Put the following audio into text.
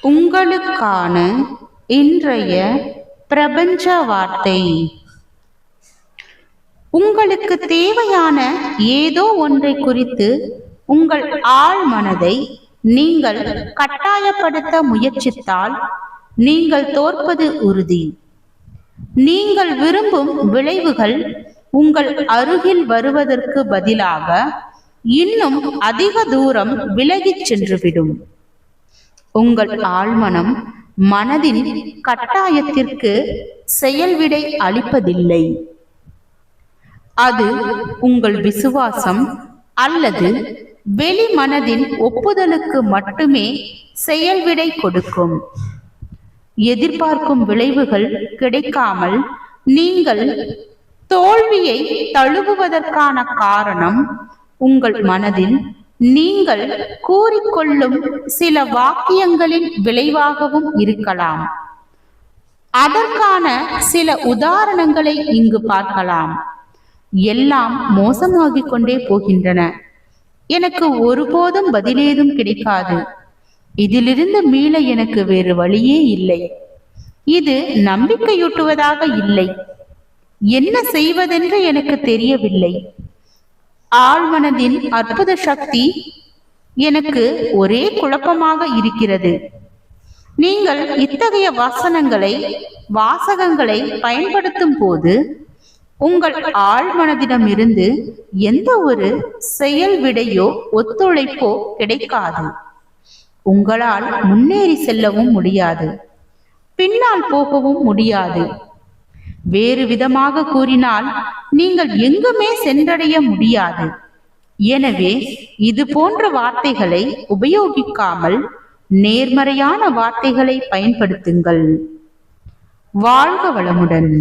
உங்களுக்கான இன்றைய பிரபஞ்ச வார்த்தை. உங்களுக்கு தேவையான ஏதோ ஒன்றை குறித்து உங்கள் ஆழ் மனதை நீங்கள் கட்டாயப்படுத்த முயற்சித்தால் நீங்கள் தோற்பது உறுதி. நீங்கள் விரும்பும் விளைவுகள் உங்கள் அருகில் வருவதற்கு பதிலாக இன்னும் அதிக தூரம் விலகிச் சென்றுவிடும். உங்கள் ஆழ்மனம் மனதின் கட்டாயத்திற்கு செயல்விடை அளிப்பதில்லை. அது உங்கள் விசுவாசம் அல்லது வெளி மனதின் ஒப்புதலுக்கு மட்டுமே செயல்விடை கொடுக்கும். எதிர்பார்க்கும் விளைவுகள் கிடைக்காமல் நீங்கள் தோல்வியை தழுவுவதற்கான காரணம் உங்கள் மனதில் நீங்கள் கூறிக்கொள்ளும் சில வாக்கியங்களின் விளைவாகவும் இருக்கலாம். அதற்கான சில உதாரணங்களை இங்கு பார்க்கலாம். எல்லாம் மோசமாகிக் கொண்டே போகின்றன. எனக்கு ஒருபோதும் பதிலேதும் கிடைக்காது. இதிலிருந்து மீள எனக்கு வேறு வழியே இல்லை. இது நம்பிக்கையூட்டுவதாக இல்லை. என்ன செய்வதென்று எனக்கு தெரியவில்லை. ஆழ்மனதின் அற்புத சக்தி எனக்கு ஒரே குழப்பமாக இருக்கிறது. நீங்கள் இத்தகைய வாசகங்களை பயன்படுத்தும் போது உங்கள் ஆழ்மனதிடமிருந்து எந்த ஒரு செயல் விடையோ ஒத்துழைப்போ கிடைக்காது. உங்களால் முன்னேறி செல்லவும் முடியாது, பின்னால் போகவும் முடியாது. வேறு விதமாக கூறினால் நீங்கள் எங்குமே சென்றடைய முடியாது. எனவே இது போன்ற வார்த்தைகளை உபயோகிக்காமல் நேர்மறையான வார்த்தைகளை பயன்படுத்துங்கள். வாழ்க வளமுடன்.